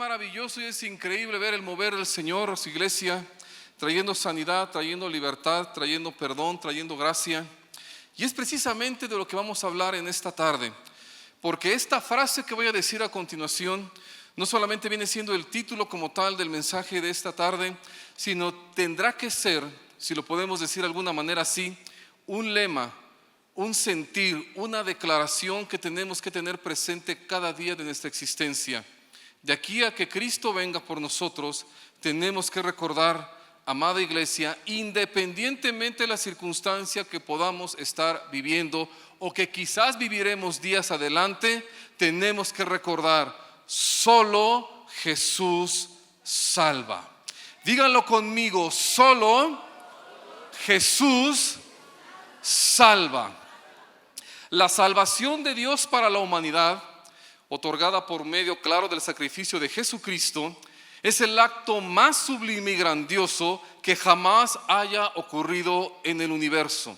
maravilloso y es increíble ver el mover del Señor a su iglesia, trayendo sanidad, trayendo libertad, trayendo perdón, trayendo gracia. Y es precisamente de lo que vamos a hablar en esta tarde, porque esta frase que voy a decir a continuación no solamente viene siendo el título como tal del mensaje de esta tarde, sino tendrá que ser, si lo podemos decir de alguna manera así, un lema, un sentir, una declaración que tenemos que tener presente cada día de nuestra existencia. De aquí a que Cristo venga por nosotros, tenemos que recordar, amada iglesia, independientemente de la circunstancia que podamos estar viviendo o que quizás viviremos días adelante, tenemos que recordar, solo Jesús salva. Díganlo conmigo, solo Jesús salva. La salvación de Dios para la humanidad, otorgada por medio claro del sacrificio de Jesucristo, es el acto más sublime y grandioso que jamás haya ocurrido en el universo.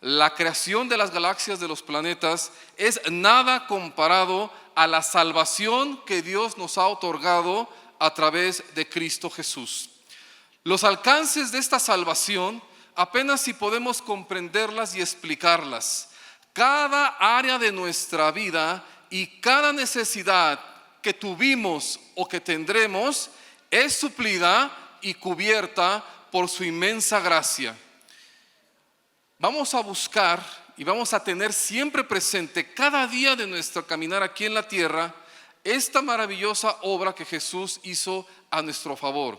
La creación de las galaxias, de los planetas, es nada comparado a la salvación que Dios nos ha otorgado a través de Cristo Jesús. Los alcances de esta salvación apenas si podemos comprenderlas y explicarlas. Cada área de nuestra vida y cada necesidad que tuvimos o que tendremos es suplida y cubierta por su inmensa gracia. Vamos a buscar y vamos a tener siempre presente cada día de nuestro caminar aquí en la tierra esta maravillosa obra que Jesús hizo a nuestro favor.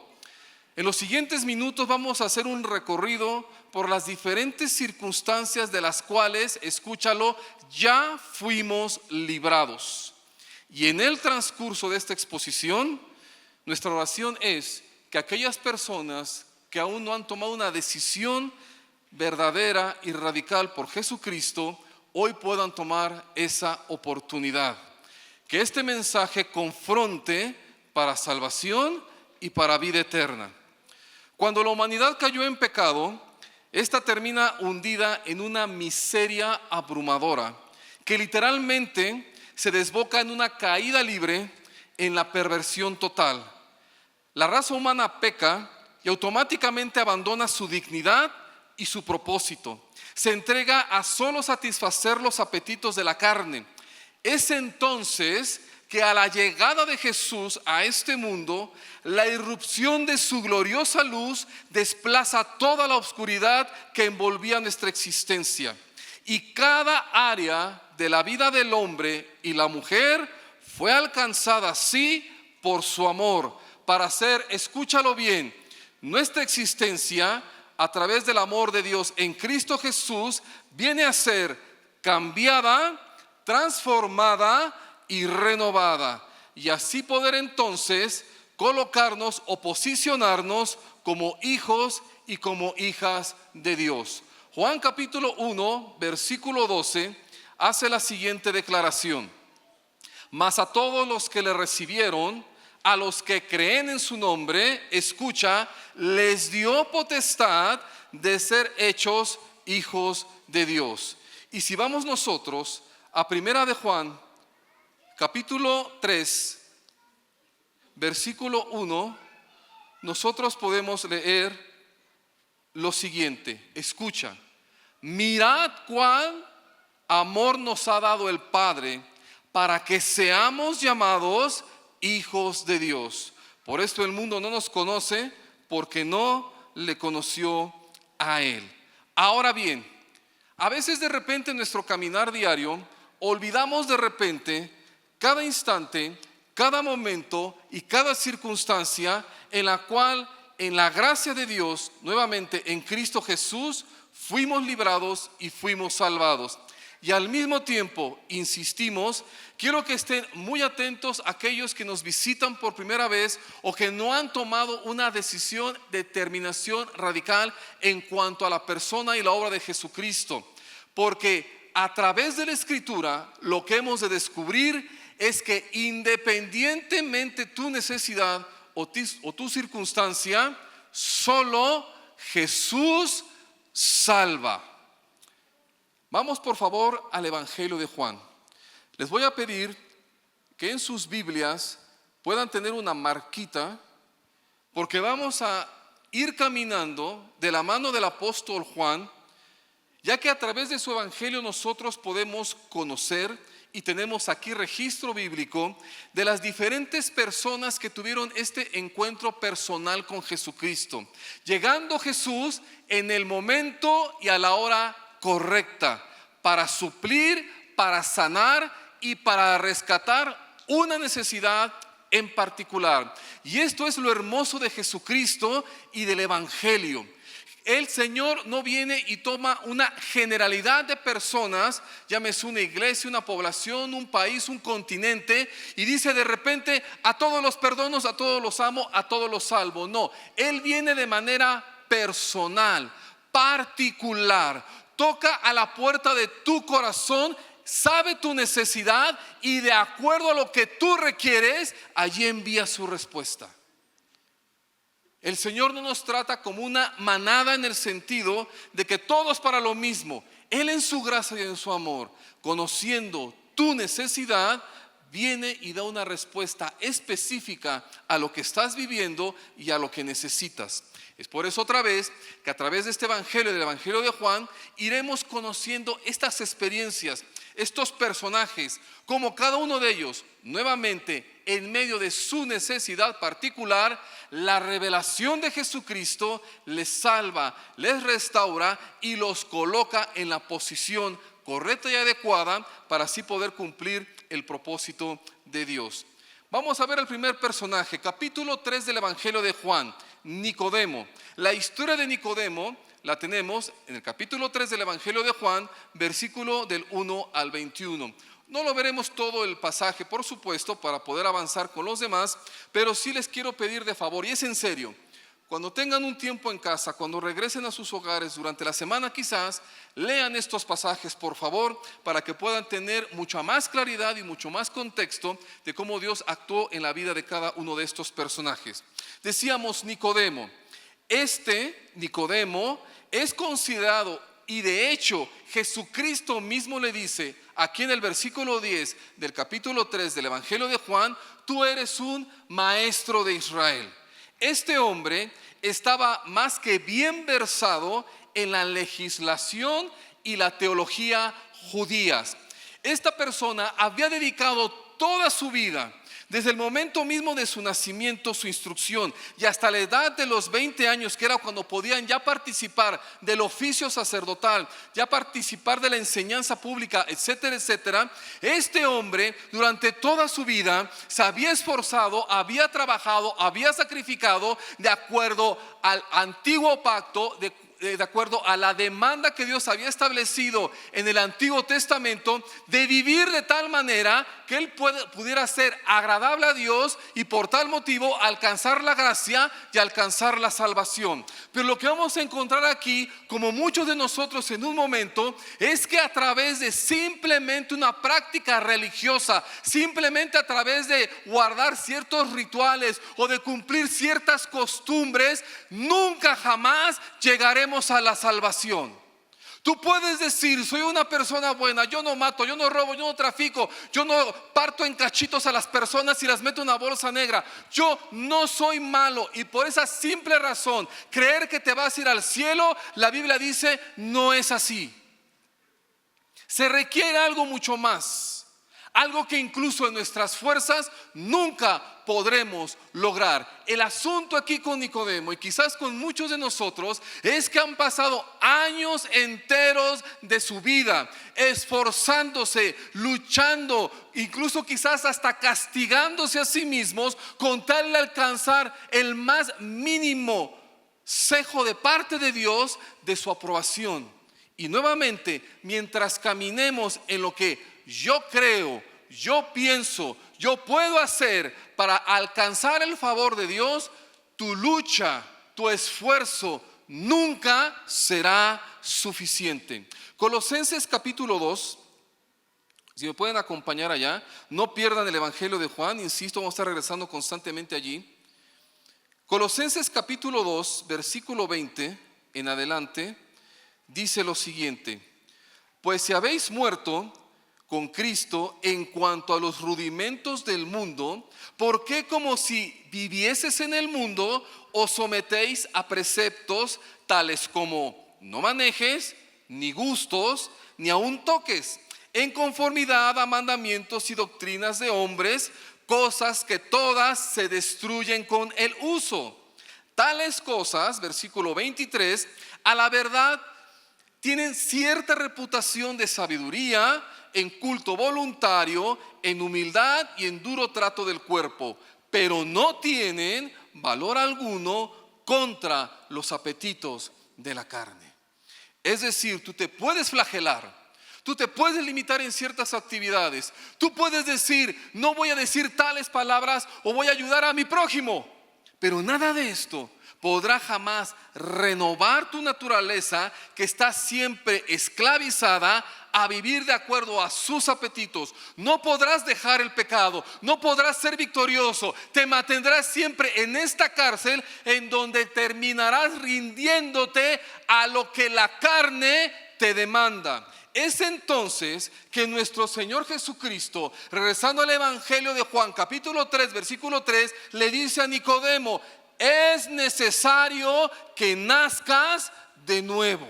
En los siguientes minutos vamos a hacer un recorrido por las diferentes circunstancias de las cuales, escúchalo, ya fuimos librados. Y en el transcurso de esta exposición, nuestra oración es que aquellas personas que aún no han tomado una decisión verdadera y radical por Jesucristo, hoy puedan tomar esa oportunidad. Que este mensaje confronte para salvación y para vida eterna. Cuando la humanidad cayó en pecado, esta termina hundida en una miseria abrumadora, que literalmente se desboca en una caída libre, en la perversión total. La raza humana peca y automáticamente abandona su dignidad y su propósito. Se entrega a solo satisfacer los apetitos de la carne. Es entonces que a la llegada de Jesús a este mundo, la irrupción de su gloriosa luz desplaza toda la oscuridad que envolvía nuestra existencia. Y cada área de la vida del hombre y la mujer fue alcanzada así por su amor, para hacer, escúchalo bien, nuestra existencia a través del amor de Dios en Cristo Jesús viene a ser cambiada, transformada y renovada, y así poder entonces colocarnos o posicionarnos como hijos y como hijas de Dios. Juan capítulo 1, versículo 12, hace la siguiente declaración: mas a todos los que le recibieron, a los que creen en su nombre, escucha, les dio potestad de ser hechos hijos de Dios. Y si vamos nosotros a Primera de Juan, capítulo 3, versículo 1, nosotros podemos leer lo siguiente. Escucha: mirad cuán amor nos ha dado el Padre para que seamos llamados hijos de Dios. Por esto el mundo no nos conoce, porque no le conoció a Él. Ahora bien, a veces de repente en nuestro caminar diario olvidamos de repente cada instante, cada momento y cada circunstancia en la cual, en la gracia de Dios, nuevamente en Cristo Jesús, fuimos librados y fuimos salvados. Y al mismo tiempo, insistimos, quiero que estén muy atentos aquellos que nos visitan por primera vez o que no han tomado una decisión, determinación radical en cuanto a la persona y la obra de Jesucristo. Porque a través de la Escritura, lo que hemos de descubrir es que independientemente tu necesidad o tu circunstancia, solo Jesús salva. Vamos por favor al Evangelio de Juan. Les voy a pedir que en sus Biblias puedan tener una marquita, porque vamos a ir caminando de la mano del apóstol Juan, ya que a través de su evangelio nosotros podemos conocer y tenemos aquí registro bíblico de las diferentes personas que tuvieron este encuentro personal con Jesucristo, llegando Jesús en el momento y a la hora correcta para suplir, para sanar y para rescatar una necesidad en particular. Y esto es lo hermoso de Jesucristo y del evangelio. El Señor no viene y toma una generalidad de personas, llámese una iglesia, una población, un país, un continente, y dice de repente: a todos los perdono, a todos los amo, a todos los salvo. No, Él viene de manera personal, particular, toca a la puerta de tu corazón, sabe tu necesidad y de acuerdo a lo que tú requieres, allí envía su respuesta. El Señor no nos trata como una manada en el sentido de que todos para lo mismo. Él en su gracia y en su amor, conociendo tu necesidad, viene y da una respuesta específica a lo que estás viviendo y a lo que necesitas. Es por eso otra vez que a través de este evangelio, del evangelio de Juan, iremos conociendo estas experiencias, estos personajes, como cada uno de ellos, nuevamente, en medio de su necesidad particular, la revelación de Jesucristo les salva, les restaura y los coloca en la posición correcta y adecuada para así poder cumplir el propósito de Dios. Vamos a ver el primer personaje, capítulo 3 del evangelio de Juan, Nicodemo. La historia de Nicodemo la tenemos en el capítulo 3 del evangelio de Juan, versículo del 1 al 21. No lo veremos todo el pasaje, por supuesto, para poder avanzar con los demás, pero sí les quiero pedir de favor, y es en serio, cuando tengan un tiempo en casa, cuando regresen a sus hogares durante la semana quizás, lean estos pasajes por favor, para que puedan tener mucha más claridad y mucho más contexto de cómo Dios actuó en la vida de cada uno de estos personajes. Decíamos Nicodemo. Este Nicodemo es considerado, y de hecho Jesucristo mismo le dice aquí en el versículo 10 del capítulo 3 del evangelio de Juan: tú eres un maestro de Israel. Este hombre estaba más que bien versado en la legislación y la teología judías. Esta persona había dedicado toda su vida, desde el momento mismo de su nacimiento, su instrucción, y hasta la edad de los 20 años, que era cuando podían ya participar del oficio sacerdotal, ya participar de la enseñanza pública, etcétera, etcétera. Este hombre durante toda su vida se había esforzado, había trabajado, había sacrificado de acuerdo al antiguo pacto, de acuerdo a la demanda que Dios había establecido en el Antiguo Testamento, de vivir de tal manera que él pudiera ser agradable a Dios y por tal motivo alcanzar la gracia y alcanzar la salvación. Pero lo que vamos a encontrar aquí, como muchos de nosotros en un momento, es que a través de simplemente una práctica religiosa, simplemente a través de guardar ciertos rituales o de cumplir ciertas costumbres, nunca jamás llegaremos a la salvación. Tú puedes decir: soy una persona buena, yo no mato, yo no robo, yo no trafico, yo no parto en cachitos a las personas y las meto en una bolsa negra, yo no soy malo, y por esa simple razón creer que te vas a ir al cielo, la Biblia dice: no es así. Se requiere algo mucho más, algo que incluso en nuestras fuerzas nunca podremos lograr. El asunto aquí con Nicodemo, y quizás con muchos de nosotros, es que han pasado años enteros de su vida esforzándose, luchando, incluso quizás hasta castigándose a sí mismos con tal de alcanzar el más mínimo cejo de parte de Dios de su aprobación. Y nuevamente, mientras caminemos en lo que yo creo, yo pienso, yo puedo hacer para alcanzar el favor de Dios, tu lucha, tu esfuerzo nunca será suficiente. Colosenses capítulo 2, si me pueden acompañar allá, no pierdan el evangelio de Juan, insisto, vamos a estar regresando constantemente allí. Colosenses capítulo 2, versículo 20 en adelante, dice lo siguiente: pues si habéis muerto con Cristo en cuanto a los rudimentos del mundo, ¿por qué como si vivieses en el mundo os sometéis a preceptos tales como no manejes, ni gustos, ni aun toques, en conformidad a mandamientos y doctrinas de hombres, cosas que todas se destruyen con el uso? Tales cosas, versículo 23, a la verdad tienen cierta reputación de sabiduría, en culto voluntario, en humildad y en duro trato del cuerpo, pero no tienen valor alguno contra los apetitos de la carne. Es decir, tú te puedes flagelar, tú te puedes limitar en ciertas actividades, tú puedes decir, no voy a decir tales palabras o voy a ayudar a mi prójimo, pero nada de esto podrá jamás renovar tu naturaleza, que está siempre esclavizada a vivir de acuerdo a sus apetitos. No podrás dejar el pecado, no podrás ser victorioso, te mantendrás siempre en esta cárcel en donde terminarás rindiéndote a lo que la carne te demanda. Es entonces que nuestro Señor Jesucristo, regresando al Evangelio de Juan capítulo 3 versículo 3, le dice a Nicodemo: es necesario que nazcas de nuevo.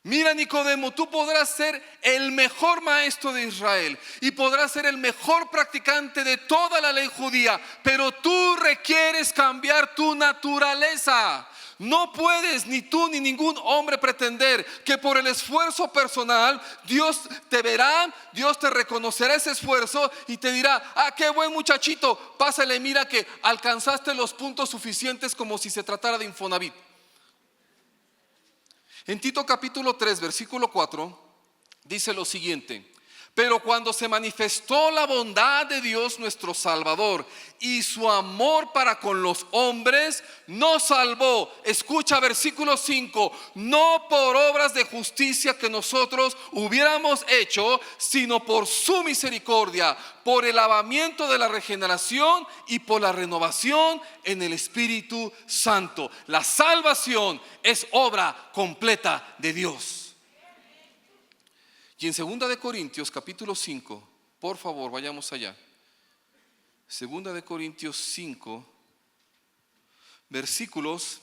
Mira, Nicodemo, tú podrás ser el mejor maestro de Israel y podrás ser el mejor practicante de toda la ley judía, pero tú requieres cambiar tu naturaleza. No puedes ni tú ni ningún hombre pretender que por el esfuerzo personal Dios te verá, Dios te reconocerá ese esfuerzo y te dirá: ah, qué buen muchachito, pásale, mira que alcanzaste los puntos suficientes, como si se tratara de Infonavit. En Tito capítulo 3 versículo 4 dice lo siguiente: pero cuando se manifestó la bondad de Dios nuestro Salvador y su amor para con los hombres, nos salvó. Escucha versículo 5: no por obras de justicia que nosotros hubiéramos hecho, sino por su misericordia, por el lavamiento de la regeneración y por la renovación en el Espíritu Santo. La salvación es obra completa de Dios. Y en 2 de Corintios capítulo 5, por favor, vayamos allá. 2 de Corintios 5, versículos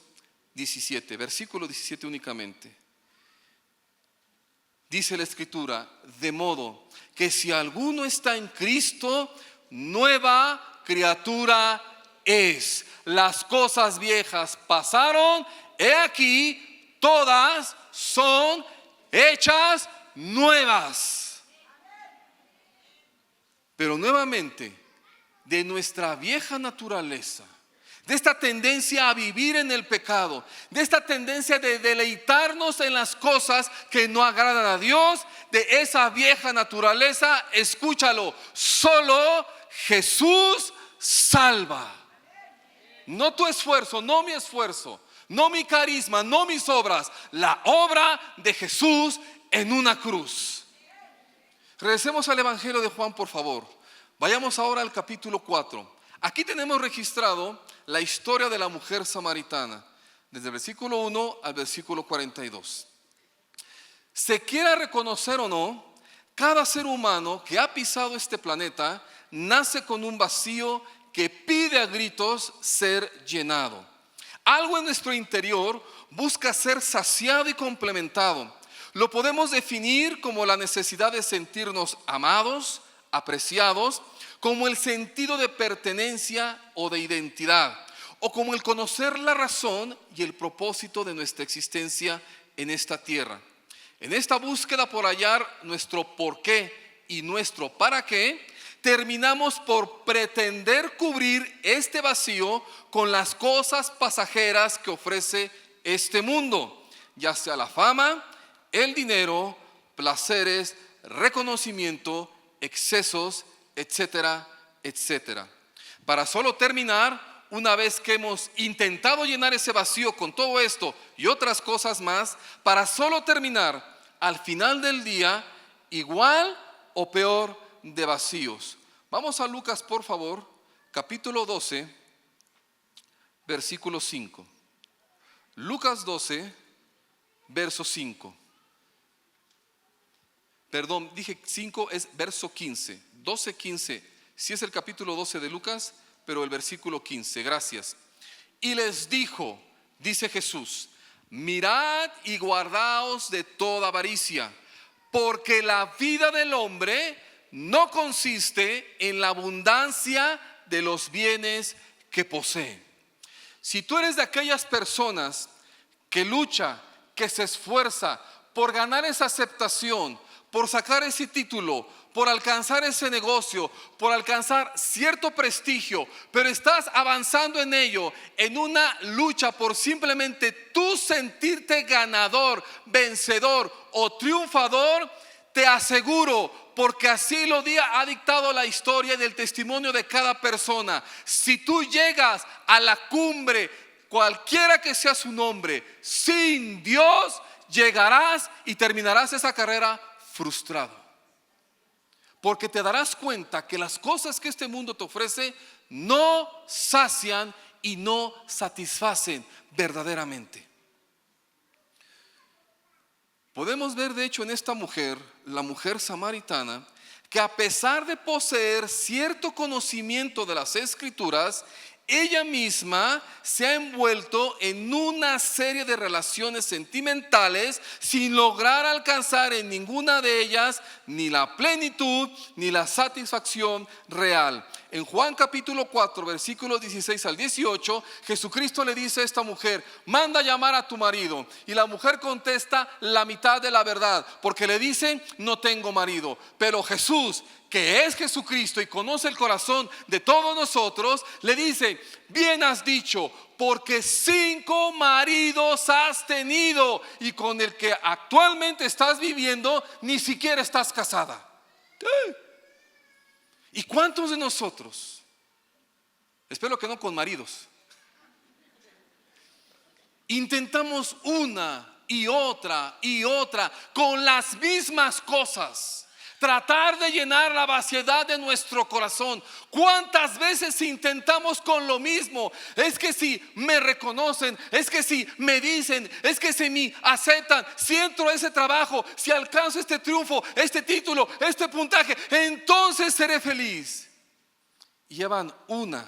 17, versículo 17 únicamente. Dice la Escritura: de modo que si alguno está en Cristo, nueva criatura es. Las cosas viejas pasaron, he aquí, todas son hechas nuevas. Pero nuevamente, de nuestra vieja naturaleza, de esta tendencia a vivir en el pecado, de esta tendencia de deleitarnos en las cosas que no agradan a Dios, de esa vieja naturaleza, escúchalo, solo Jesús salva. No tu esfuerzo, no mi esfuerzo, no mi carisma, no mis obras, la obra de Jesús en una cruz. Regresemos al Evangelio de Juan, por favor. Vayamos ahora al capítulo 4. Aquí tenemos registrado la historia de la mujer samaritana, desde el versículo 1 al versículo 42. Se quiera reconocer o no, cada ser humano que ha pisado este planeta nace con un vacío que pide a gritos ser llenado. Algo en nuestro interior busca ser saciado y complementado. Lo podemos definir como la necesidad de sentirnos amados, apreciados, como el sentido de pertenencia o de identidad, o como el conocer la razón y el propósito de nuestra existencia en esta tierra. En esta búsqueda por hallar nuestro por qué y nuestro para qué, terminamos por pretender cubrir este vacío con las cosas pasajeras que ofrece este mundo, ya sea la fama, el dinero, placeres, reconocimiento, excesos, etcétera, etcétera. Para solo terminar, una vez que hemos intentado llenar ese vacío con todo esto y otras cosas más, para solo terminar al final del día igual o peor de vacíos. Vamos a Lucas, por favor, capítulo 12, versículo 5. Lucas 12, verso 5. Perdón, dije 5, es verso 15, 12, 15. Sí es el capítulo 12 de Lucas, pero el versículo 15, gracias. Y les dijo, dice Jesús, mirad y guardaos de toda avaricia, porque la vida del hombre no consiste en la abundancia de los bienes que posee. Si tú eres de aquellas personas que lucha, que se esfuerza por ganar esa aceptación, por sacar ese título, por alcanzar ese negocio, por alcanzar cierto prestigio, pero estás avanzando en ello, en una lucha por simplemente tú sentirte ganador, vencedor o triunfador, te aseguro, porque así lo ha dictado la historia del testimonio de cada persona, si tú llegas a la cumbre, cualquiera que sea su nombre, sin Dios, llegarás y terminarás esa carrera frustrado. Porque te darás cuenta que las cosas que este mundo te ofrece no sacian y no satisfacen verdaderamente. Podemos ver de hecho en esta mujer, la mujer samaritana, que a pesar de poseer cierto conocimiento de las Escrituras, ella misma se ha envuelto en una serie de relaciones sentimentales sin lograr alcanzar en ninguna de ellas ni la plenitud ni la satisfacción real. En Juan capítulo 4, versículos 16 al 18, Jesucristo le dice a esta mujer, manda a llamar a tu marido. Y la mujer contesta la mitad de la verdad, porque le dicen, no tengo marido. Pero Jesús, que es Jesucristo y conoce el corazón de todos nosotros, le dice, bien has dicho, porque 5 maridos has tenido y con el que actualmente estás viviendo ni siquiera estás casada. ¿Y cuántos de nosotros? Espero que no con maridos. Intentamos una y otra con las mismas cosas. Tratar de llenar la vaciedad de nuestro corazón. ¿Cuántas veces intentamos con lo mismo? Es que si me reconocen, es que si me dicen, es que si me aceptan, si entro a ese trabajo, si alcanzo este triunfo, este título, este puntaje, entonces seré feliz. Y llevan 1,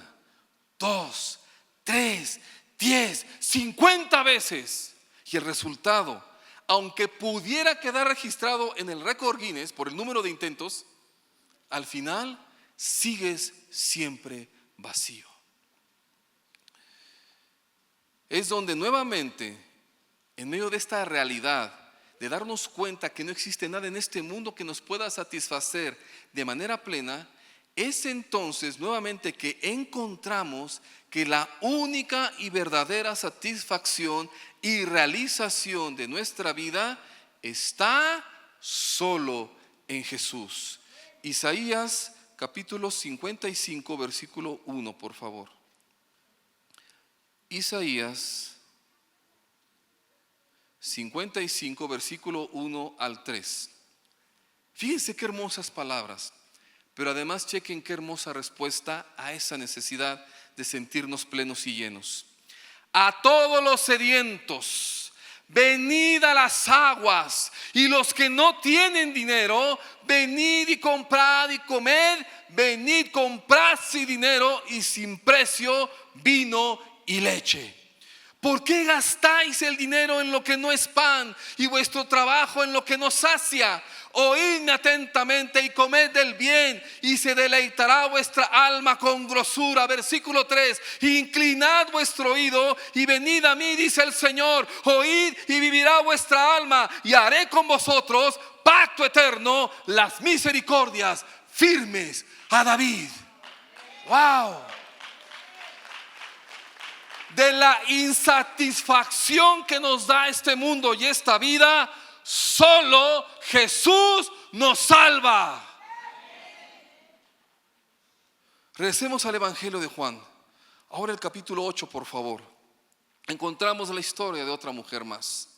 2, 3, 10, 50 veces. Y el resultado, aunque pudiera quedar registrado en el récord Guinness por el número de intentos, al final sigues siempre vacío. Es donde nuevamente, en medio de esta realidad, de darnos cuenta que no existe nada en este mundo que nos pueda satisfacer de manera plena, es entonces nuevamente que encontramos que la única y verdadera satisfacción y realización de nuestra vida está solo en Jesús. Isaías capítulo 55 versículo 1, por favor. Isaías 55 versículo 1 al 3. Fíjense qué hermosas palabras, pero además chequen qué hermosa respuesta a esa necesidad de sentirnos plenos y llenos. A todos los sedientos, venid a las aguas, y los que no tienen dinero, venid y comprad y comed, venid, comprad sin dinero y sin precio vino y leche. ¿Por qué gastáis el dinero en lo que no es pan y vuestro trabajo en lo que no sacia? Oídme atentamente y comed del bien, y se deleitará vuestra alma con grosura. Versículo 3: inclinad vuestro oído y venid a mí, dice el Señor. Oíd y vivirá vuestra alma, y haré con vosotros pacto eterno, las misericordias firmes a David. Wow. De la insatisfacción que nos da este mundo y esta vida, solo Jesús nos salva. Regresemos al Evangelio de Juan. Ahora el capítulo 8, por favor. Encontramos la historia de otra mujer más.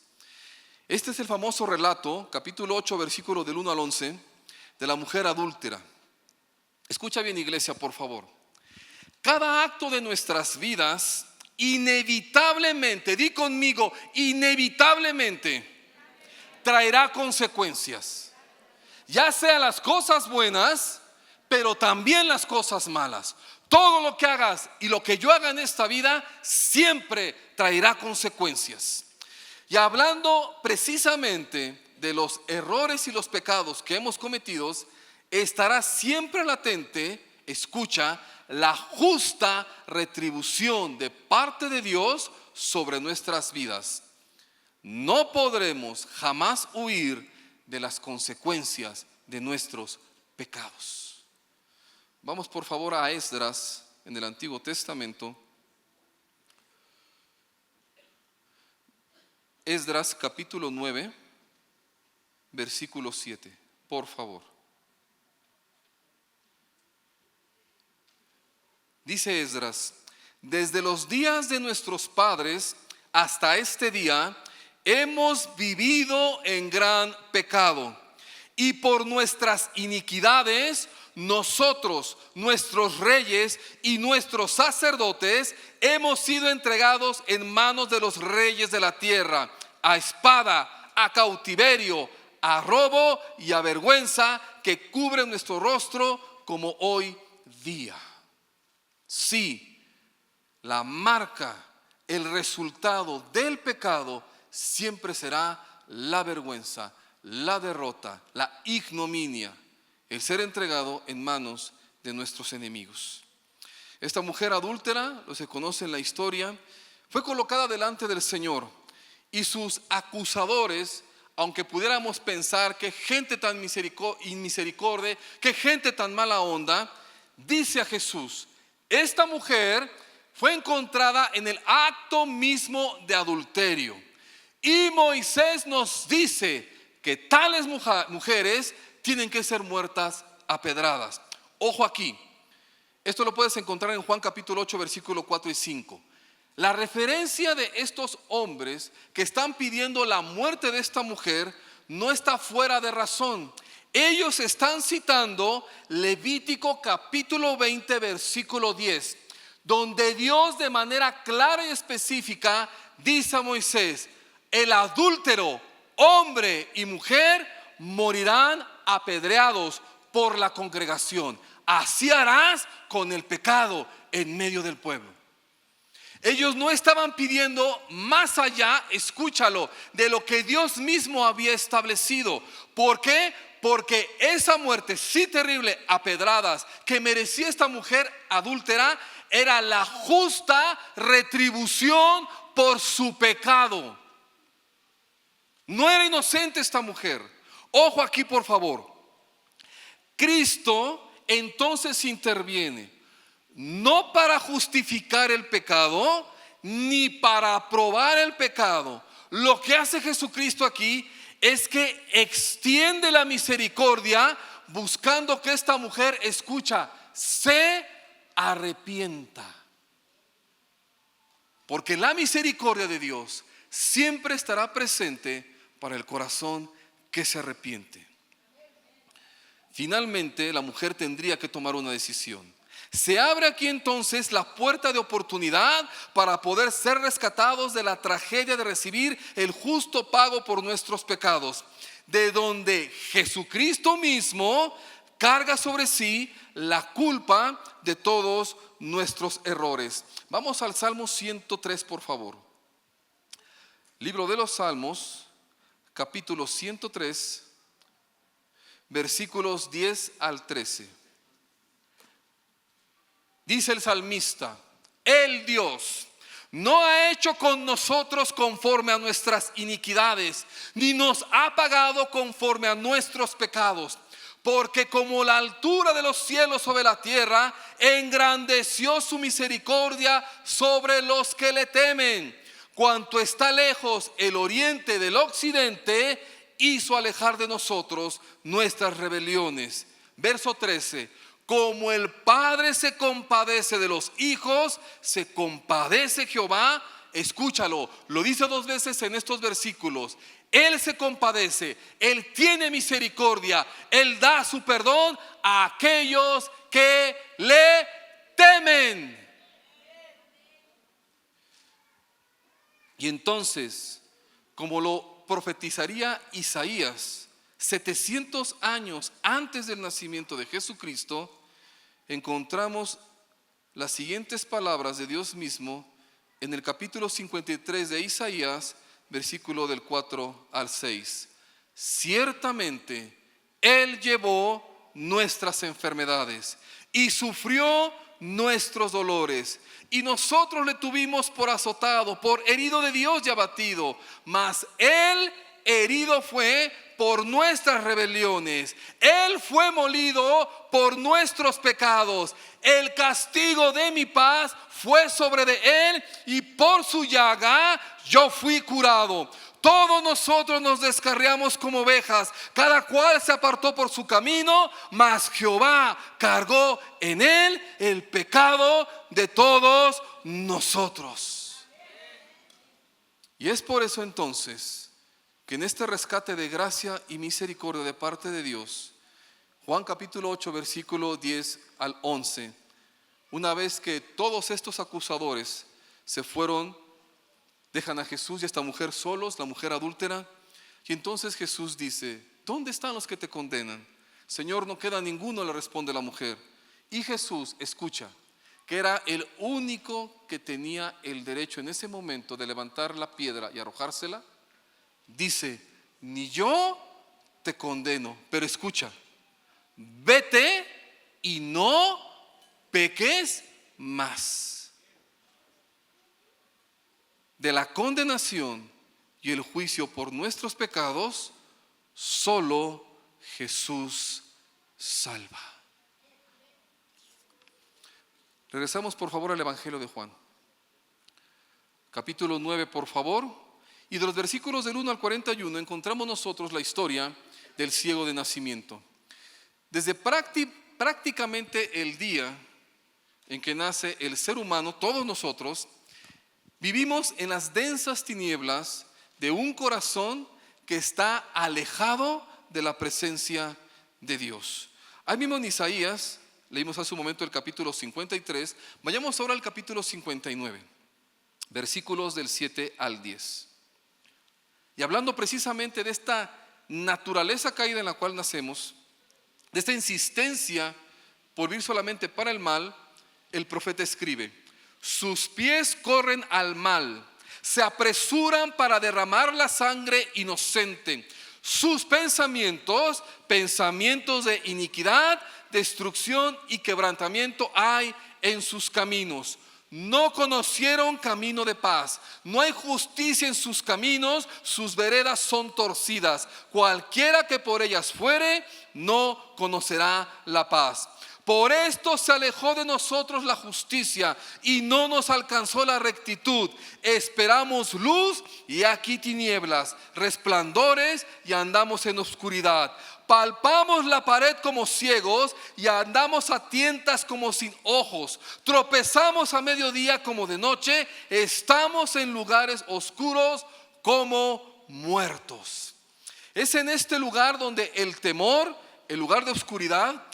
Este es el famoso relato, capítulo 8, versículo del 1 al 11, de la mujer adúltera. Escucha bien, iglesia, por favor. Cada acto de nuestras vidas inevitablemente, di conmigo, inevitablemente traerá consecuencias. ya sea las cosas buenas, pero también las cosas malas. Todo lo que hagas y lo que yo haga en esta vida siempre traerá consecuencias. Y hablando precisamente de los errores y los pecados que hemos cometido, estará siempre latente, escucha, la justa retribución de parte de Dios sobre nuestras vidas. No podremos jamás huir de las consecuencias de nuestros pecados. Vamos por favor a Esdras en el Antiguo Testamento. Esdras capítulo 9, versículo 7, por favor. Dice Esdras: desde los días de nuestros padres hasta este día hemos vivido en gran pecado, y por nuestras iniquidades nosotros, nuestros reyes y nuestros sacerdotes hemos sido entregados en manos de los reyes de la tierra, a espada, a cautiverio, a robo y a vergüenza que cubren nuestro rostro como hoy día. Sí, la marca, el resultado del pecado siempre será la vergüenza, la derrota, la ignominia, el ser entregado en manos de nuestros enemigos. Esta mujer adúltera, lo se conoce en la historia, fue colocada delante del Señor, y sus acusadores, aunque pudiéramos pensar que gente tan inmisericordia, que gente tan mala onda, dice a Jesús: esta mujer fue encontrada en el acto mismo de adulterio, y Moisés nos dice que tales mujeres tienen que ser muertas a pedradas. Ojo aquí, esto lo puedes encontrar en Juan capítulo 8, versículo 4 y 5. La referencia de estos hombres que están pidiendo la muerte de esta mujer no está fuera de razón. Ellos están citando Levítico capítulo 20, versículo 10, donde Dios de manera clara y específica dice a Moisés: el adúltero, hombre y mujer, morirán apedreados por la congregación. Así harás con el pecado en medio del pueblo. Ellos no estaban pidiendo más allá, escúchalo, de lo que Dios mismo había establecido. ¿Por qué? Porque esa muerte sí terrible a pedradas que merecía esta mujer adúltera era la justa retribución por su pecado. No era inocente esta mujer. Ojo aquí, por favor. Cristo entonces interviene, no para justificar el pecado, ni para aprobar el pecado. Lo que hace Jesucristo aquí es que extiende la misericordia, buscando que esta mujer, escucha, se arrepienta. Porque la misericordia de Dios siempre estará presente para el corazón que se arrepiente. Finalmente, la mujer tendría que tomar una decisión. Se abre aquí entonces la puerta de oportunidad para poder ser rescatados de la tragedia de recibir el justo pago por nuestros pecados, de donde Jesucristo mismo carga sobre sí la culpa de todos nuestros errores. Vamos al Salmo 103, por favor. Libro de los Salmos, capítulo 103, versículos 10 al 13. Dice el salmista: el Dios no ha hecho con nosotros conforme a nuestras iniquidades, ni nos ha pagado conforme a nuestros pecados. Porque como la altura de los cielos sobre la tierra, engrandeció su misericordia sobre los que le temen. Cuanto está lejos el oriente del occidente, hizo alejar de nosotros nuestras rebeliones. Verso 13. Como el Padre se compadece de los hijos, se compadece Jehová. Escúchalo, lo dice dos veces en estos versículos. Él se compadece, Él tiene misericordia, Él da su perdón a aquellos que le temen. Y entonces, como lo profetizaría Isaías, 700 años antes del nacimiento de Jesucristo, encontramos las siguientes palabras de Dios mismo en el capítulo 53 de Isaías, versículo del 4 al 6. Ciertamente, Él llevó nuestras enfermedades y sufrió nuestros dolores, y nosotros le tuvimos por azotado, por herido de Dios y abatido, mas Él herido fue por nuestras rebeliones, Él fue molido por nuestros pecados. El castigo de mi paz fue sobre de Él, y por su llaga yo fui curado. Todos nosotros nos descarriamos como ovejas, cada cual se apartó por su camino, mas Jehová cargó en Él el pecado de todos nosotros. Y es por eso entonces que en este rescate de gracia y misericordia de parte de Dios, Juan capítulo 8 versículo 10 al 11, una vez que todos estos acusadores se fueron, dejan a Jesús y a esta mujer solos, la mujer adúltera, y entonces Jesús dice: ¿dónde están los que te condenan? Señor, no queda ninguno, le responde la mujer. Y Jesús escucha que era el único que tenía el derecho en ese momento de levantar la piedra y arrojársela. Dice: ni yo te condeno, pero escucha, vete y no peques más. De la condenación y el juicio por nuestros pecados, solo Jesús salva. Regresamos por favor al Evangelio de Juan, capítulo 9 por favor. Y de los versículos del 1 al 41 encontramos nosotros la historia del ciego de nacimiento. Desde prácticamente el día en que nace el ser humano, todos nosotros vivimos en las densas tinieblas de un corazón que está alejado de la presencia de Dios. Ahí mismo en Isaías, leímos hace un momento el capítulo 53, vayamos ahora al capítulo 59, versículos del 7 al 10. Y hablando precisamente de esta naturaleza caída en la cual nacemos, de esta insistencia por vivir solamente para el mal, el profeta escribe: sus pies corren al mal, se apresuran para derramar la sangre inocente. Sus pensamientos, pensamientos de iniquidad, destrucción y quebrantamiento hay en sus caminos. No conocieron camino de paz, no hay justicia en sus caminos, sus veredas son torcidas. Cualquiera que por ellas fuere, no conocerá la paz. Por esto se alejó de nosotros la justicia y no nos alcanzó la rectitud. Esperamos luz y aquí tinieblas, resplandores y andamos en oscuridad. Palpamos la pared como ciegos y andamos a tientas como sin ojos. Tropezamos a mediodía como de noche, estamos en lugares oscuros como muertos. Es en este lugar donde el temor, el lugar de oscuridad,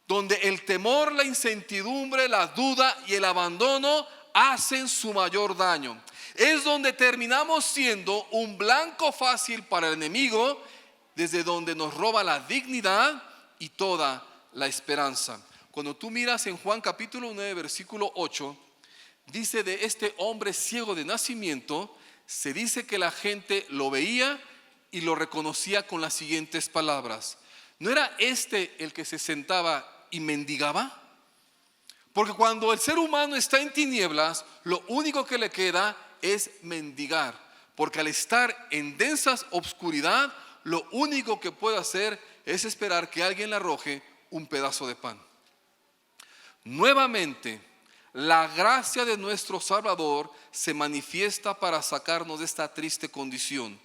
donde el temor, la incertidumbre, la duda y el abandono hacen su mayor daño. Es donde terminamos siendo un blanco fácil para el enemigo, desde donde nos roba la dignidad y toda la esperanza. Cuando tú miras en Juan capítulo 9 versículo 8, dice de este hombre ciego de nacimiento, se dice que la gente lo veía y lo reconocía con las siguientes palabras: ¿no era este el que se sentaba y mendigaba? Porque cuando el ser humano está en tinieblas, lo único que le queda es mendigar, porque al estar en densas obscuridad, lo único que puede hacer es esperar que alguien le arroje un pedazo de pan. Nuevamente, la gracia de nuestro Salvador se manifiesta para sacarnos de esta triste condición,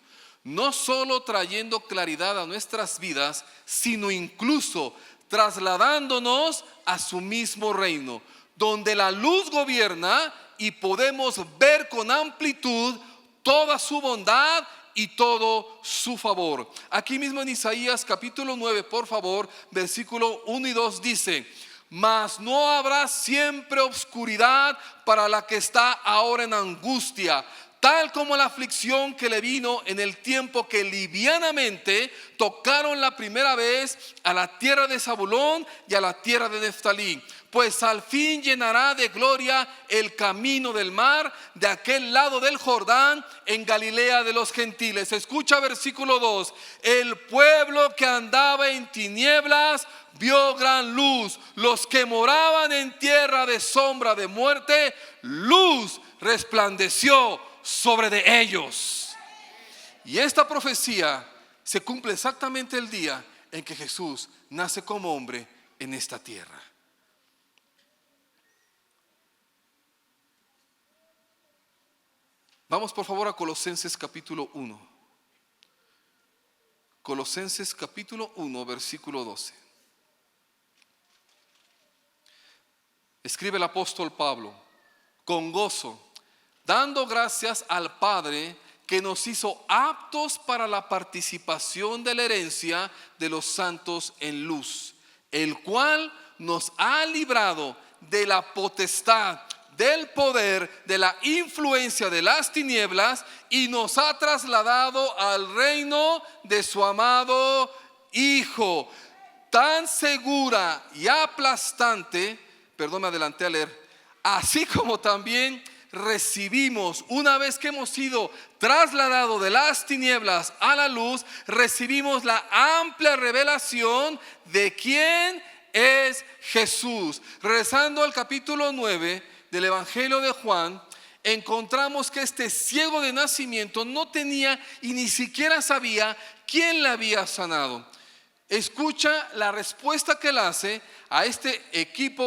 no solo trayendo claridad a nuestras vidas, sino incluso trasladándonos a su mismo reino, donde la luz gobierna y podemos ver con amplitud toda su bondad y todo su favor. Aquí mismo en Isaías capítulo 9, por favor, versículo 1 y 2 dice: mas no habrá siempre oscuridad para la que está ahora en angustia. tal como la aflicción que le vino en el tiempo que livianamente tocaron la primera vez a la tierra de Zabulón y a la tierra de Neftalí. Pues al fin llenará de gloria el camino del mar de aquel lado del Jordán, en Galilea de los gentiles. Escucha versículo 2. El pueblo que andaba en tinieblas vio gran luz. Los que moraban en tierra de sombra de muerte, luz resplandeció sobre de ellos. Y esta profecía se cumple exactamente el día en que Jesús nace como hombre en esta tierra. Vamos por favor a Colosenses capítulo 1. Colosenses capítulo 1, versículo 12. Escribe el apóstol Pablo: con gozo, dando gracias al Padre que nos hizo aptos para la participación de la herencia de los santos en luz, el cual nos ha librado de la potestad, del poder, de la influencia de las tinieblas, y nos ha trasladado al reino de su amado Hijo. Tan segura y aplastante, perdón, me adelanté a leer, así como también recibimos, una vez que hemos sido trasladados de las tinieblas a la luz, recibimos la amplia revelación de quién es Jesús. Regresando al capítulo 9 del Evangelio de Juan, encontramos que este ciego de nacimiento no tenía y ni siquiera sabía quién le había sanado. Escucha la respuesta que él hace a este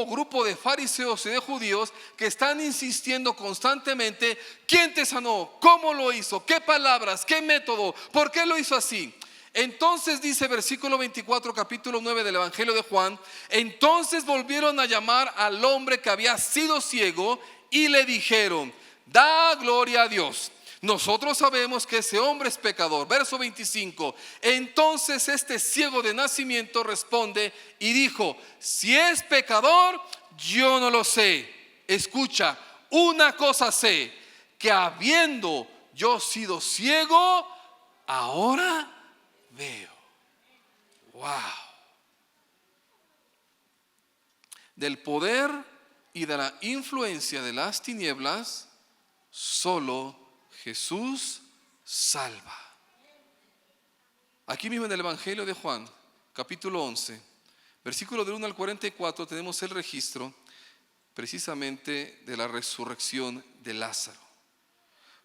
grupo de fariseos y de judíos que están insistiendo constantemente: ¿quién te sanó? ¿Cómo lo hizo? ¿Qué palabras? ¿Qué método? ¿Por qué lo hizo así? Entonces dice versículo 24, capítulo 9 del Evangelio de Juan: entonces volvieron a llamar al hombre que había sido ciego y le dijeron: da gloria a Dios. Nosotros sabemos que ese hombre es pecador. Verso 25. Entonces este ciego de nacimiento responde y dijo: si es pecador, yo no lo sé. Escucha, una cosa sé, que habiendo yo sido ciego, ahora veo. Wow. Del poder y de la influencia de las tinieblas, solo Jesús salva. Aquí mismo en el Evangelio de Juan, capítulo 11, versículo del 1 al 44, tenemos el registro precisamente de la resurrección de Lázaro.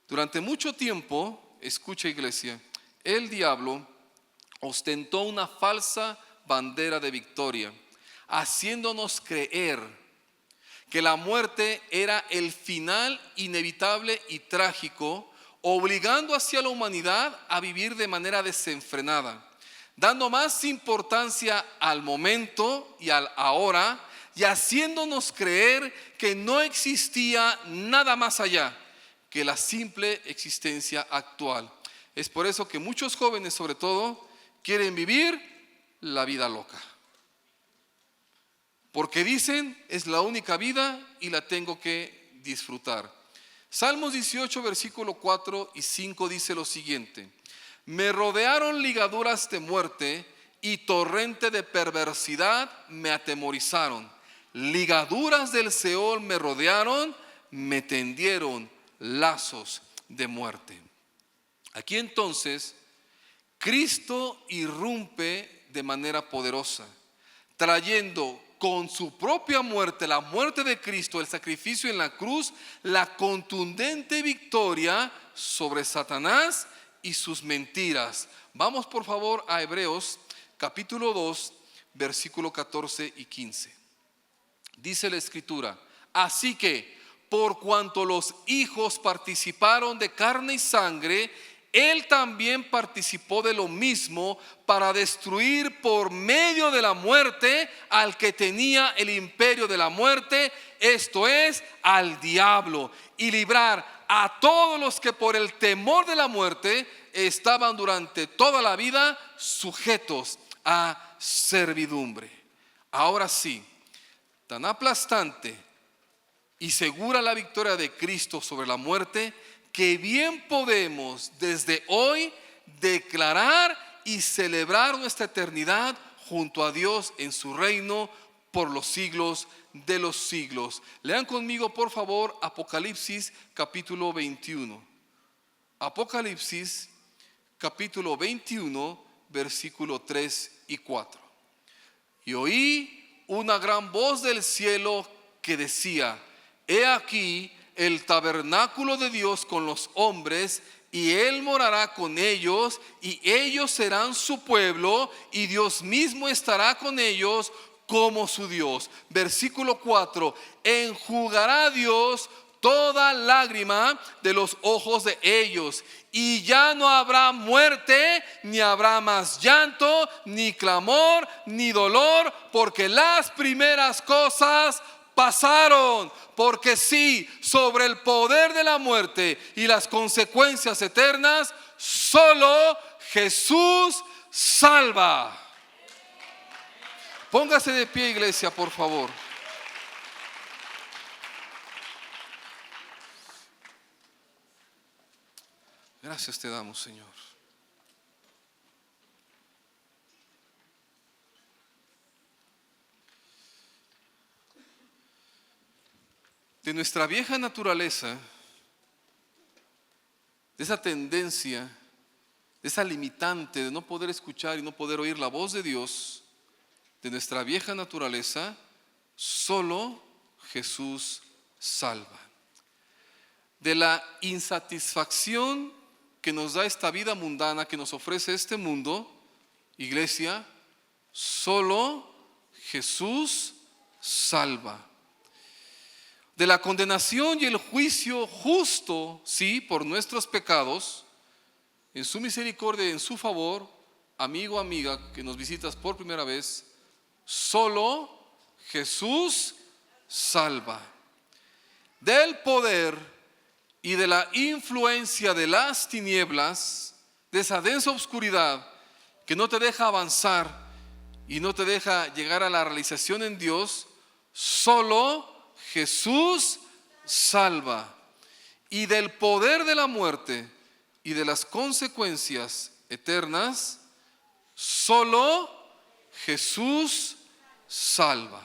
Durante mucho tiempo, escucha iglesia, el diablo ostentó una falsa bandera de victoria, haciéndonos creer que la muerte era el final inevitable y trágico, obligando hacia la humanidad a vivir de manera desenfrenada, dando más importancia al momento y al ahora, y haciéndonos creer que no existía nada más allá que la simple existencia actual. Es por eso que muchos jóvenes, sobre todo, quieren vivir la vida loca, porque dicen: es la única vida y la tengo que disfrutar. Salmos 18, versículo 4 y 5 dice lo siguiente: me rodearon ligaduras de muerte y torrente de perversidad me atemorizaron. Ligaduras del Seol me rodearon, me tendieron lazos de muerte. Aquí entonces Cristo irrumpe de manera poderosa, trayendo con su propia muerte, la muerte de Cristo, el sacrificio en la cruz, la contundente victoria sobre Satanás y sus mentiras. Vamos por favor a Hebreos capítulo 2, versículo 14 y 15. Dice la escritura: así que por cuanto los hijos participaron de carne y sangre, Él también participó de lo mismo, para destruir por medio de la muerte al que tenía el imperio de la muerte, esto es, al diablo, y librar a todos los que por el temor de la muerte estaban durante toda la vida sujetos a servidumbre. Ahora sí, tan aplastante y segura la victoria de Cristo sobre la muerte, que bien podemos desde hoy declarar y celebrar nuestra eternidad junto a Dios en su reino por los siglos de los siglos. Lean conmigo, por favor, Apocalipsis capítulo 21. Apocalipsis capítulo 21, versículo 3 y 4. Y oí una gran voz del cielo que decía: he aquí el tabernáculo de Dios con los hombres, y Él morará con ellos, y ellos serán su pueblo, y Dios mismo estará con ellos como su Dios. Versículo 4: enjugará Dios toda lágrima de los ojos de ellos, y ya no habrá muerte, ni habrá más llanto, ni clamor, ni dolor, porque las primeras cosas pasaron. Porque sí, sobre el poder de la muerte y las consecuencias eternas, solo Jesús salva. Póngase de pie, iglesia, por favor. Gracias te damos, Señor. De nuestra vieja naturaleza, de esa tendencia, de esa limitante de no poder escuchar y no poder oír la voz de Dios, de nuestra vieja naturaleza, solo Jesús salva. De la insatisfacción que nos da esta vida mundana, que nos ofrece este mundo, iglesia, solo Jesús salva. De la condenación y el juicio justo, sí, por nuestros pecados, en su misericordia y en su favor, amigo, amiga, que nos visitas por primera vez, solo Jesús salva. Del poder y de la influencia de las tinieblas, de esa densa oscuridad que no te deja avanzar y no te deja llegar a la realización en Dios, solo Jesús salva. Y del poder de la muerte y de las consecuencias eternas, solo Jesús salva.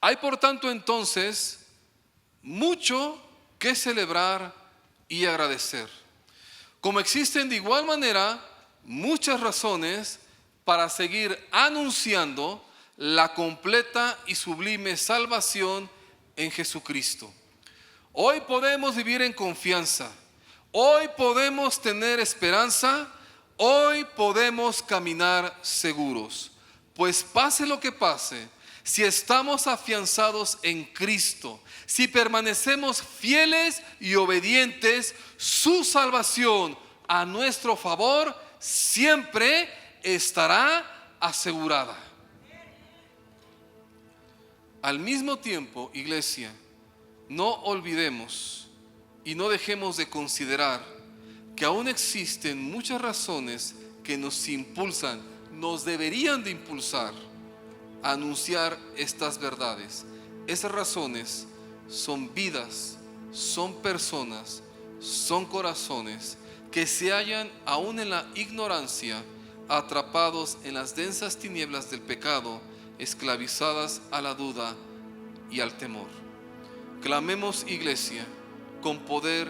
Hay por tanto entonces mucho que celebrar y agradecer. Como existen de igual manera muchas razones para seguir anunciando la completa y sublime salvación en Jesucristo. Hoy podemos vivir en confianza, hoy podemos tener esperanza, hoy podemos caminar seguros, pues pase lo que pase, si estamos afianzados en Cristo, si permanecemos fieles y obedientes, su salvación a nuestro favor siempre estará asegurada. Al mismo tiempo, iglesia, no olvidemos y no dejemos de considerar que aún existen muchas razones que nos impulsan, nos deberían de impulsar a anunciar estas verdades. Esas razones son vidas, son personas, son corazones que se hallan aún en la ignorancia, atrapados en las densas tinieblas del pecado, esclavizadas a la duda y al temor. Clamemos, iglesia, con poder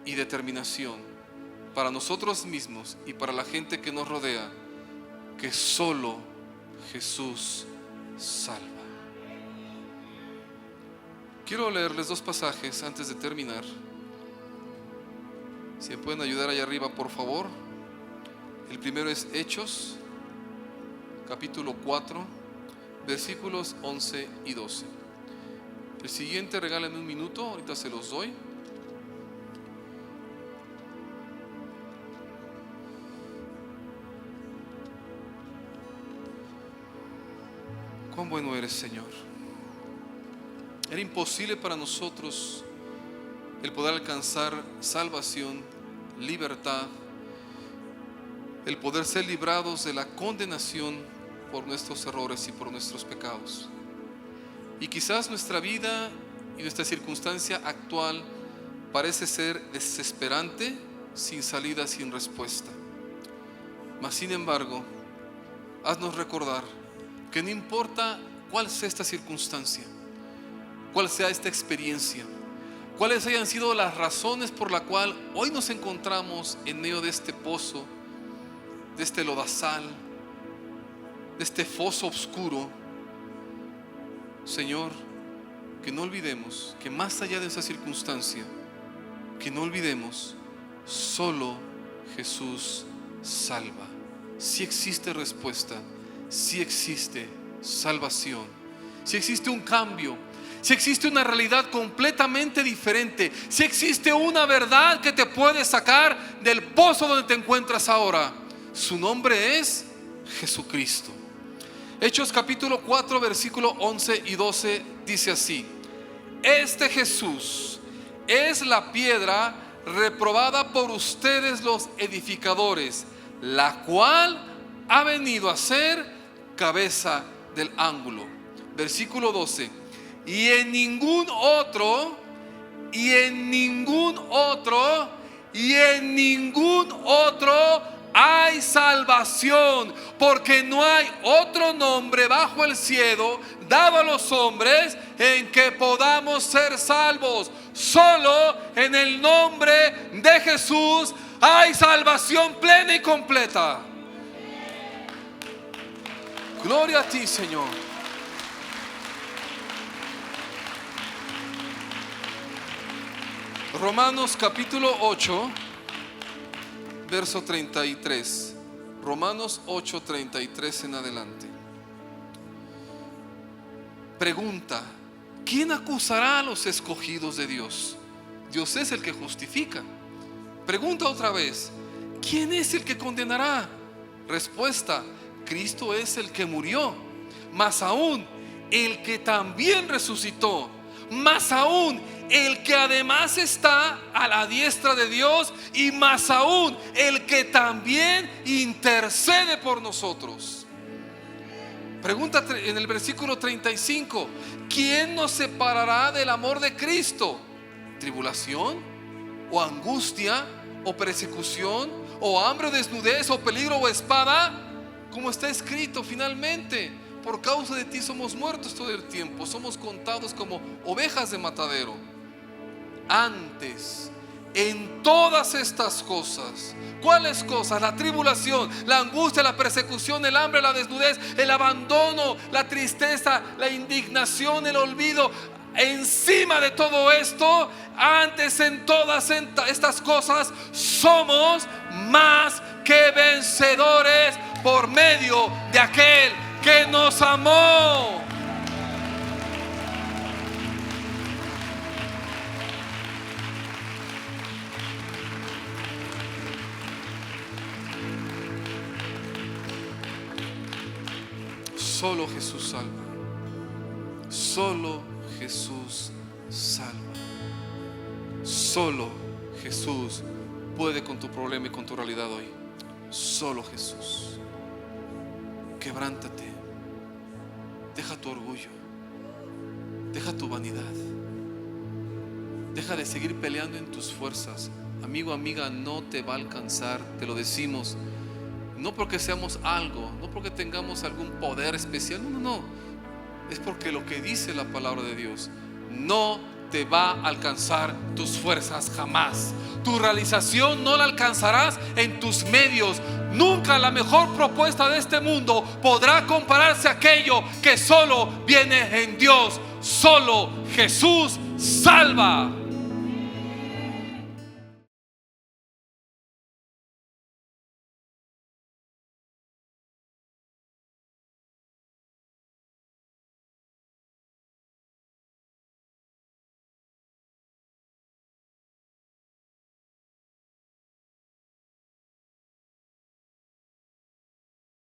y determinación para nosotros mismos y para la gente que nos rodea, que solo Jesús salva. Quiero leerles dos pasajes antes de terminar. Si me pueden ayudar allá arriba, por favor. El primero es Hechos, capítulo 4, versículos 11 y 12. El siguiente regálenme un minuto, ahorita se los doy. Cuán bueno eres, Señor. Era imposible para nosotros el poder alcanzar salvación, libertad, el poder ser librados de la condenación por nuestros errores y por nuestros pecados. Y quizás nuestra vida y nuestra circunstancia actual parece ser desesperante, sin salida, sin respuesta. Mas sin embargo, haznos recordar que no importa cuál sea esta circunstancia, cuál sea esta experiencia, cuáles hayan sido las razones por la cual hoy nos encontramos en medio de este pozo, de este lodazal, de este foso oscuro, Señor, que no olvidemos que más allá de esa circunstancia, que no olvidemos, solo Jesús salva. Si existe respuesta, si existe salvación, si existe un cambio, si existe una realidad completamente diferente, si existe una verdad que te puede sacar del pozo donde te encuentras ahora, su nombre es Jesucristo. Hechos capítulo 4 versículo 11 y 12 dice así: este Jesús es la piedra reprobada por ustedes los edificadores, la cual ha venido a ser cabeza del ángulo. Versículo 12: y en ningún otro hay salvación, porque no hay otro nombre bajo el cielo dado a los hombres en que podamos ser salvos. Solo en el nombre de Jesús hay salvación plena y completa. Gloria a ti, Señor. Romanos capítulo 8 verso 33. Romanos 8, 33 en adelante. Pregunta: ¿quién acusará a los escogidos de Dios? Dios es el que justifica. Pregunta otra vez: ¿quién es el que condenará? Respuesta: Cristo es el que murió, más aún el que también resucitó, más aún el que además está a la diestra de Dios, y más aún el que también intercede por nosotros. Pregunta en el versículo 35: ¿quién nos separará del amor de Cristo? ¿Tribulación? ¿O angustia? ¿O persecución? ¿O hambre o desnudez? ¿O peligro o espada? Como está escrito, finalmente, por causa de ti somos muertos todo el tiempo, somos contados como ovejas de matadero. Antes, en todas estas cosas, ¿cuáles cosas? La tribulación, la angustia, la persecución, el hambre, la desnudez, el abandono, la tristeza, la indignación, el olvido. Encima de todo esto, antes en todas estas cosas, somos más que vencedores por medio de aquel que nos amó. Solo Jesús salva. Solo Jesús salva. Solo Jesús puede con tu problema y con tu realidad hoy. Solo Jesús. Quebrántate. Deja tu orgullo. Deja tu vanidad. Deja de seguir peleando en tus fuerzas. Amigo, amiga, no te va a alcanzar. Te lo decimos. No porque seamos algo, no porque tengamos algún poder especial. No. Es porque lo que dice la palabra de Dios: no te va a alcanzar tus fuerzas jamás. Tu realización no la alcanzarás en tus medios. Nunca la mejor propuesta de este mundo podrá compararse a aquello que solo viene en Dios. Solo Jesús salva.